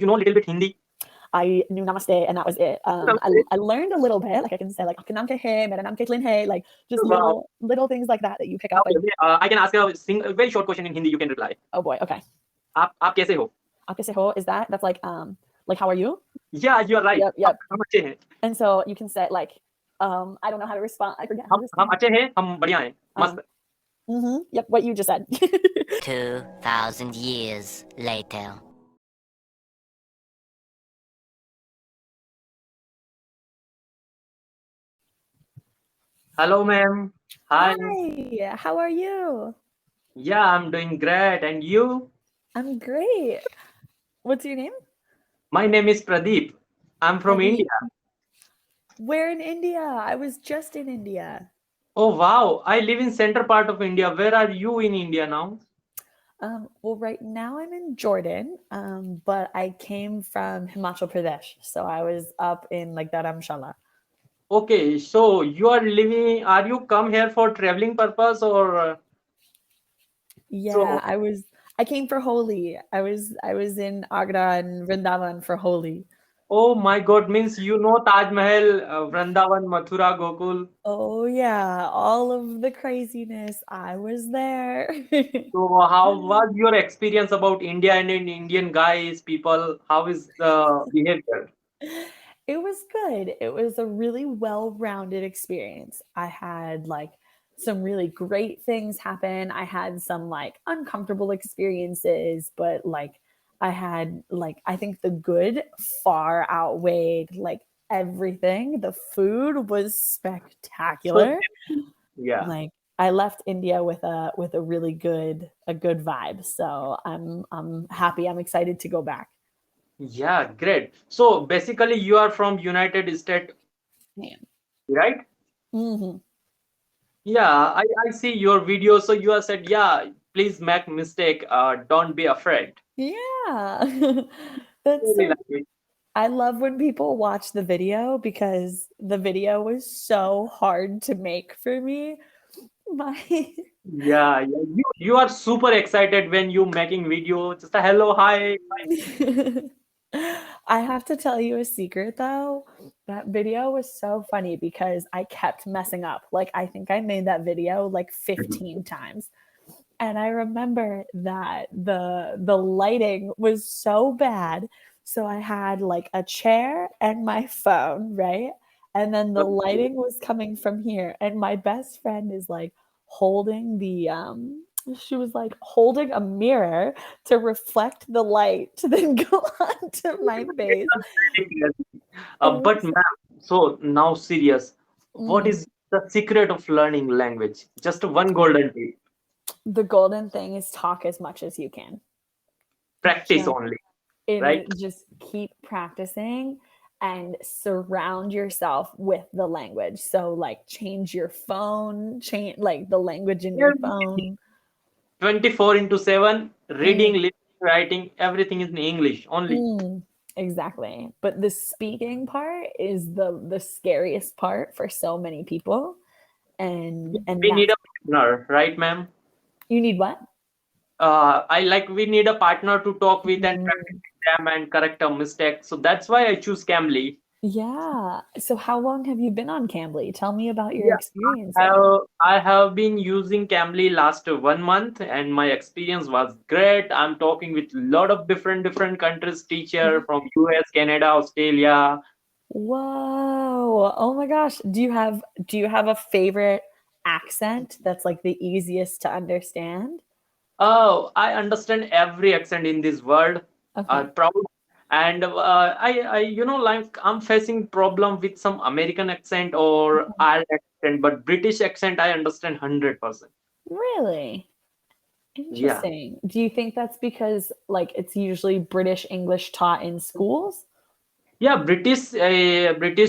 you know a little bit Hindi? I knew namaste and that was it. I learned a little bit, like I can say like "Aapka naam kya hai? Mera naam Caitlin hai," like just Wow. little things like that you pick up. Okay, I can ask a very short question in Hindi. You can reply. Oh boy, okay. आप कैसे हो? "Aap kaise ho?" Is that's like how are you? Yeah, you are right. Yep. हम अच्छे हैं. And so you can say like I don't know how to respond. I forget how to हम respond. अच्छे हैं. हम बढ़िया हैं. मस्त. Yep, what you just said. 2,000 years later. Hello, ma'am. Hi. Hi, how are you? Yeah, I'm doing great. And you? I'm great. What's your name? My name is Pradeep. I'm from Pradeep. India. Where in India? I was just in India. Oh, wow. I live in center part of India. Where are you in India now? Well, right now I'm in Jordan, but I came from Himachal Pradesh, so I was up in like Dharamshala. Okay, so you are living, are you come here for traveling purpose or Yeah, so? I came for Holi. I was in Agra and Vrindavan for Holi. Oh my God, means you know Taj Mahal, Vrindavan, Mathura, Gokul. Oh yeah, all of the craziness. I was there. So how was your experience about India and in Indian guys, people? How is the behavior? It was good. It was a really well-rounded experience. I had like some really great things happen. I had some like uncomfortable experiences, but like I had like I think the good far outweighed like everything. The food was So spectacular. yeah, Like I left India with a really good vibe. So I'm happy. I'm excited to go back. yeah, great. So basically, you are from United States, Yeah. right? Hmm. Yeah, I see your video. So you have said, yeah, please make mistake. Don't be afraid. Yeah. That's Really so like it. I love when people watch the video because the video was so hard to make for me. My Yeah, yeah. You are super excited when you making video. Just a hello, hi. I have to tell you a secret though. That video was so funny because I kept messing up. Like I think I made that video like 15 times. And I remember that the lighting was so bad. So I had like a chair and my phone, right? And then the lighting was coming from here. And my best friend is like holding the she was like holding a mirror to reflect the light to then go onto my face. It But was ma'am, so now serious. What mm, is the secret of learning language? Just one golden tip. the golden thing is talk as much as you can. Practice Just only, it right? is just keep practicing and surround yourself with the language. So like change your phone, change like the language in Yeah. your phone. 24 into 7, reading, Mm, listening, writing, everything is in English only. mm, exactly. But the speaking part is the scariest part for so many people. And We need that's a partner, right, ma'am? you need what? I like we need a partner to talk with and practice Mm, with them and correct a mistake. So that's why I choose Cambly. yeah. So how long have you been on Cambly? Tell me about your Yeah, experience there. I have been using Cambly last 1 month and my experience was great. I'm talking with a lot of different countries teacher from US, Canada, Australia. Whoa. Oh my gosh. Do you have a favorite accent that's like the easiest to understand? Oh, I understand every accent in this world. Okay. Proud and like I'm facing problem with some American accent or Mhm. Irish accent, but British accent I understand 100%. Really? Yeah. Interesting. Do you think that's because like it's usually British English taught in schools? Yeah, British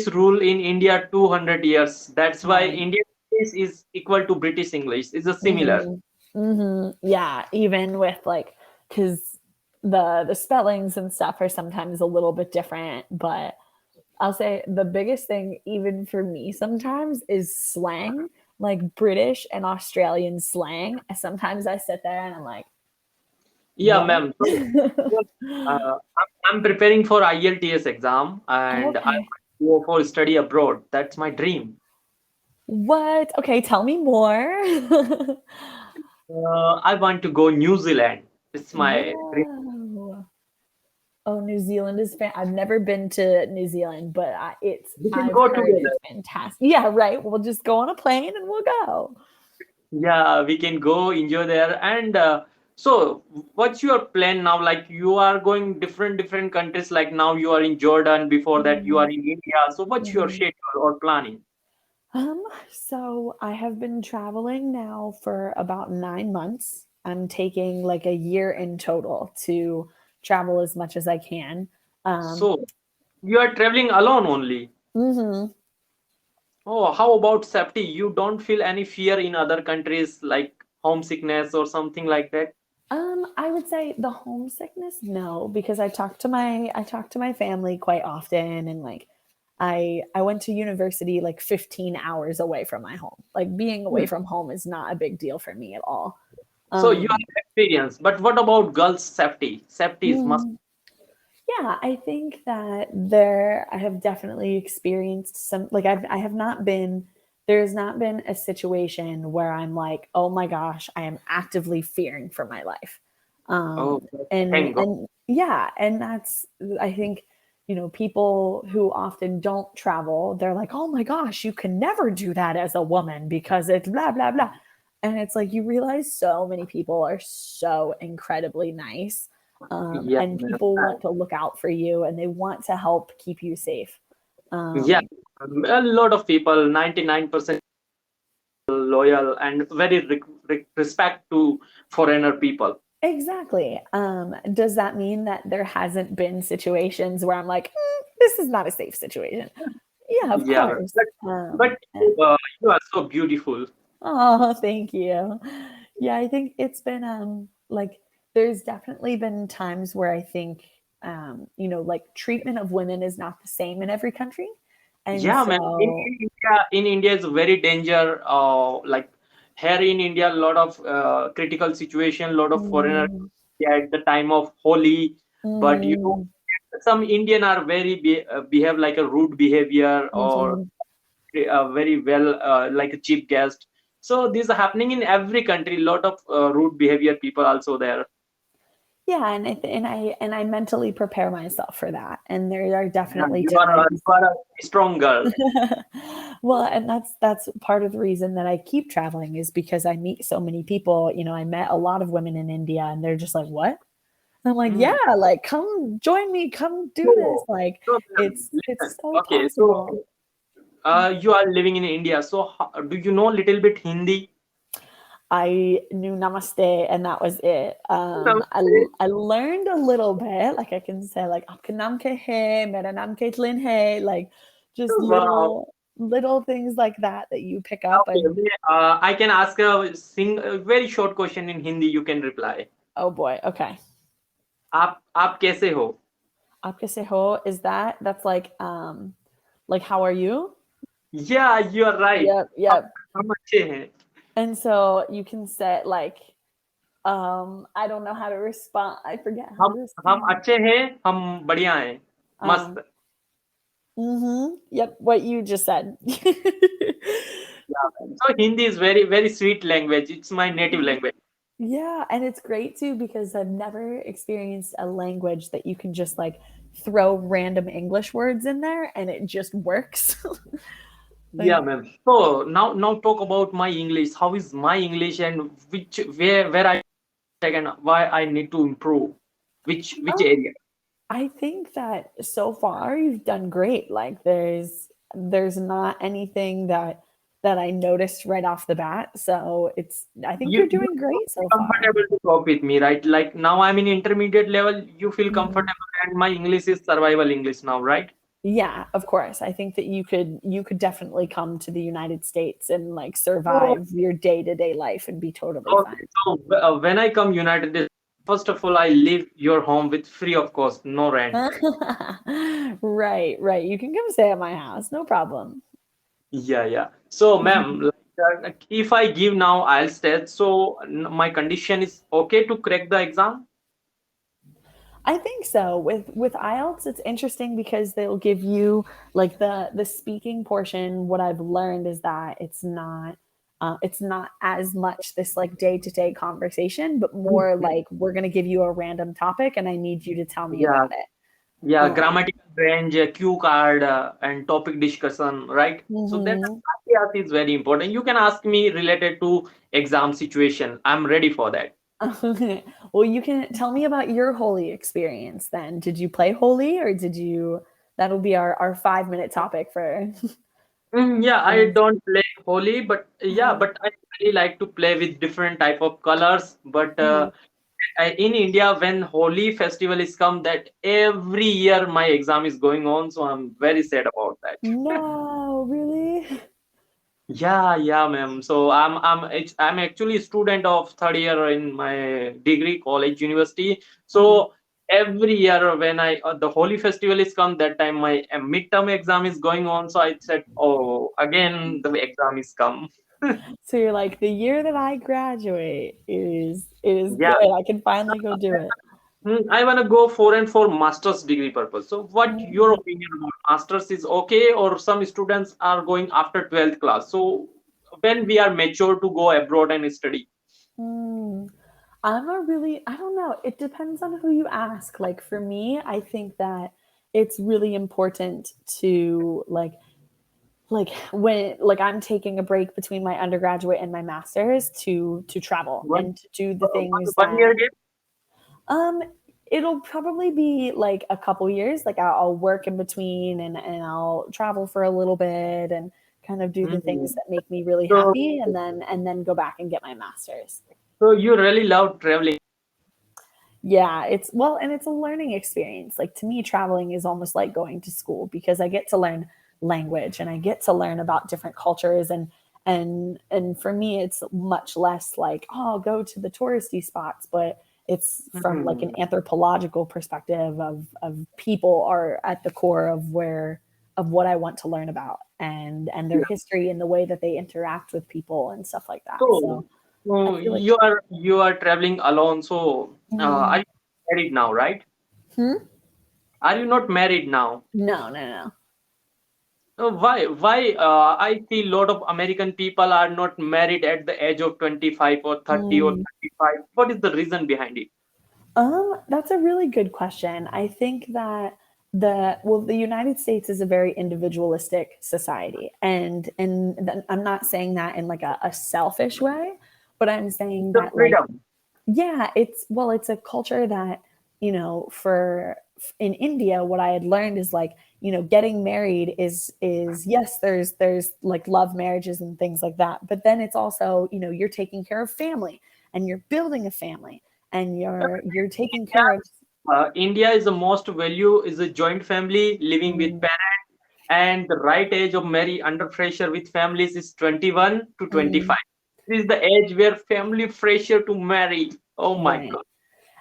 rule in India 200 years. That's why Right. Indian English is equal to British English. It's a similar. Mhm. Mhm. Yeah, even with like cuz the spellings and stuff are sometimes a little bit different, but I'll say the biggest thing, even for me sometimes, is slang, like British and Australian slang. Sometimes I sit there and I'm like, Yeah, What? ma'am. So, I'm preparing for IELTS exam and I Okay. go for study abroad. That's my dream. What? Okay, tell me more. I want to go New Zealand. It's my dream. Wow. Oh, New Zealand is I've never been to New Zealand, but We can I've go heard together. it's fantastic. Yeah, right. We'll just go on a plane and we'll go. Yeah, we can go enjoy there. And so, what's your plan now? Like you are going different countries. Like now you are in Jordan. Before that you are Mhm, in India. So, what's your mhm. schedule or planning? So I have been traveling now for about 9 months. I'm taking like a year in total to travel as much as I can. Um, So, you are traveling alone only. mhm. Oh, how about safety? You don't feel any fear in other countries like homesickness or something like that? I would say the homesickness, no, because I talk to my family quite often, and like I went to university like 15 hours away from my home. Like being away Hmm. from home is not a big deal for me at all. So you Um, have experience, but what about girls' safety? Safety is must. mm, yeah, I think that there I have definitely experienced some like I have not been there's not been a situation where I'm like, "Oh my gosh, I am actively fearing for my life." Oh, Um thank God. and yeah, and that's I think people who often don't travel, they're like, "Oh my gosh, you can never do that as a woman because it's blah blah blah." And it's like you realize so many people are so incredibly nice, Yeah, and man. people want to look out for you and they want to help keep you safe. Yeah, Um, a lot of people, 99% loyal and very respect to foreigner people. exactly. Does that mean that there hasn't been situations where I'm like, this is not a safe situation? Yeah, of Yeah, man. course. But you are so beautiful. Oh, thank you. Yeah, I think it's been like there's definitely been times where I think like treatment of women is not the same in every country. And Yeah, man. so In India is very danger. Like here in India, a lot of critical situation, lot of foreigners mm, at the time of Holi. But mm, some Indian are behave like a rude behavior or mhm. very well like a cheap guest. So these are happening in every country. Lot of rude behavior people also there. Yeah, and I mentally prepare myself for that. And there are Yeah, definitely you times. are a strong girl. Well, and that's part of the reason that I keep traveling is because I meet so many people. I met a lot of women in India and they're just like, "What?" And I'm like, Hmm. "Yeah, like come join me, come do this." So, Like so ma'am, it's listen. so Okay, so possible. you are living in India. So do you know little bit Hindi? I knew namaste and that was it. I learned a little bit, like I can say like "Aapka naam kya hai? Mera naam Caitlin hai," like just Wow. little things like that you pick up. Okay, I can ask a very short question in Hindi. You can reply. Oh boy, okay. आप कैसे हो? "Aapke se ho" is that's like how are you? Yeah, you are right. Yep, हम yep. हम अच्छे हैं. And so you can say like I don't know how to respond. I forget how to हम respond. अच्छे हैं. हम बढ़िया हैं. Um मस्त. yep, what you just said. Yeah. So Hindi is very sweet language. It's my native language. Yeah, and it's great too because I've never experienced a language that you can just like throw random English words in there and it just works. Yeah, Like, ma'am. So now talk about my English. How is my English and where I and why I need to improve? Which um, area? I think that so far you've done great. Like there's not anything that I noticed right off the bat. So I think you're You doing great so far. comfortable to talk with me, right? Like now I'm in intermediate level. You feel Mhm. comfortable, and my English is survival English now, right? Yeah, of course. I think that you could definitely come to the United States and like So, survive your day-to-day life and be totally okay, fine. so when I come United States, first of all, I leave your home with free of cost, no rent. Right, right. You can come stay at my house, no problem. Yeah, yeah. So, ma'am, if I give now IELTS test, so my condition is okay to crack the exam? I think so. With IELTS, it's interesting because they'll give you like the speaking portion. What I've learned is that it's not as much this like day to day conversation, but more like we're gonna give you a random topic and I need you to tell me Yeah, about it. yeah, Um, grammatical range, cue card, and topic discussion, right? So that mhm. IELTS is very important. You can ask me related to exam situation. I'm ready for that. Well, you can tell me about your Holy experience then. Did you play Holy or did you? That'll be our 5 minute topic for. Yeah, I Um, don't play Holi, but yeah, but I really like to play with different type of colors. But mhm. in India, when Holi festival is come, that every year my exam is going on, so I'm very sad about that. No, really? Yeah, yeah, ma'am. So I'm actually a student of third year in my degree college university. Uh-huh. So every year when I the Holi festival is come, that time my midterm exam is going on. So I said, oh, again the exam is come. So you're like, the year that I graduate is Yeah, good. I can finally go do it. I want to go for and for master's degree purpose. So what your Mm. opinion about masters is okay, or some students are going after 12th class? So when we are mature to go abroad and study. Mm. I don't know. It depends on who you ask. Like for me, I think that it's really important to like when like I'm taking a break between my undergraduate and my master's to travel One, and to do the things one that year gap. um it'll probably be like a couple years. Like I'll work in between and I'll travel for a little bit and kind of do the Mhm. things that make me really So, happy and then go back and get my master's. so you really love traveling. Yeah, it's well, and it's a learning experience. Like to me, traveling is almost like going to school because I get to learn language and I get to learn about different cultures and for me it's much less like, oh, go to the touristy spots, but it's from like an Mhm. anthropological perspective of people are at the core of where of what I want to learn about and their Yeah. history and the way that they interact with people and stuff like that. So, So I so feel like you are traveling alone. So, are mm, you married now, right? hmm? Are you not married now? No, no, no. Why? Why? I see a lot of American people are not married at the age of 25 or 30 or Mm. 35. What is the reason behind it? That's a really good question. I think that the United States is a very individualistic society, and I'm not saying that in like a selfish way, but I'm saying The that like freedom. yeah, it's a culture that, for in India, what I had learned is like, getting married is yes, there's like love marriages and things like that, but then it's also, you're taking care of family and you're building a family and you're taking care of India is the most value is a joint family living with mm, parents, and the right age of marry under pressure with families is 21 to mm, 25. This is the age where family pressure to marry. Oh my right. God.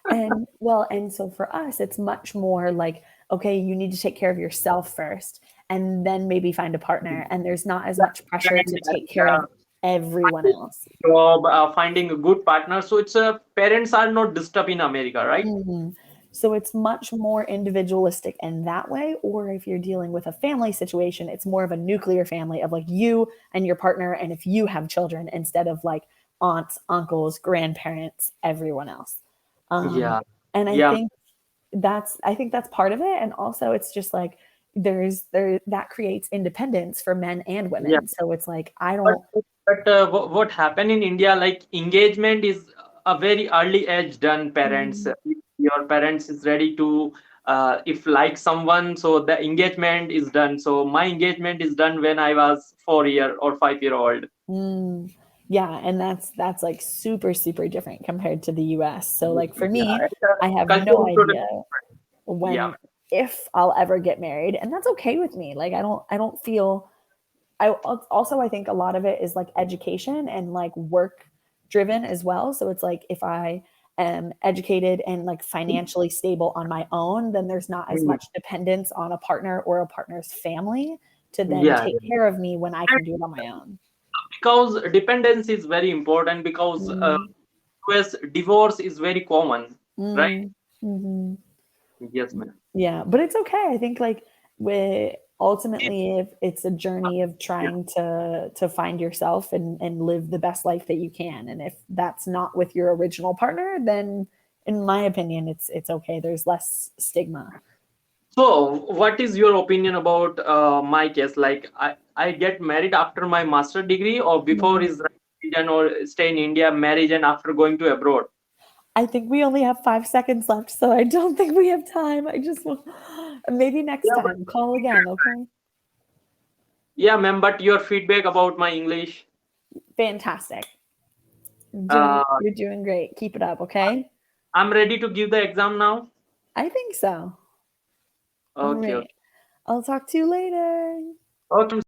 And well, and so for us, it's much more like, okay, you need to take care of yourself first and then maybe find a partner. And there's not as much pressure And to take care of everyone finding else. job, finding a good partner. So it's parents are not disturbed in America, right? Mhm. So it's much more individualistic in that way. Or if you're dealing with a family situation, it's more of a nuclear family of like you and your partner. And if you have children instead of like aunts, uncles, grandparents, everyone else. Um, Yeah, and yeah, I think that's part of it. And also it's just like there that creates independence for men and yeah. women. So it's like I But don't what happened in India, like engagement is a very early age done. Parents, mm, if your parents is ready to, if like someone, so the engagement is done. So my engagement is done when I was 4 year or 5 year old. mm, yeah, and that's like super, super different compared to the US. So like for Yeah, me, and, I have culture no is totally idea different. Yeah, when if I'll ever get married, and that's okay with me. Like I don't feel also I think a lot of it is like education and like work driven as well. So it's like if I am educated and like financially stable on my own, then there's not as mm, much dependence on a partner or a partner's family to then yeah, take yeah. care of me when I And can do it on my own. because dependence is very important because Mm, US divorce is very common, right? mm, mhm. Yes, ma'am. Yeah, but it's okay. I think like we ultimately if it's a journey of trying to find yourself and live the best life that you can. And if that's not with your original partner, then in my opinion, it's okay. There's less stigma. So, what is your opinion about my case? Like, I get married after my master degree, or before Mm. is right decision, or stay in India, marriage, and after going to abroad? I think we only have 5 seconds left, so I don't think we have time. I just want maybe next Yeah, but time. Call again, okay? yeah, ma'am. But your feedback about my English? Fantastic. Uh, You're doing great. Keep it up, okay? I'm ready to give the exam now. I think so. All Okay, right. okay, I'll talk to you later. okay.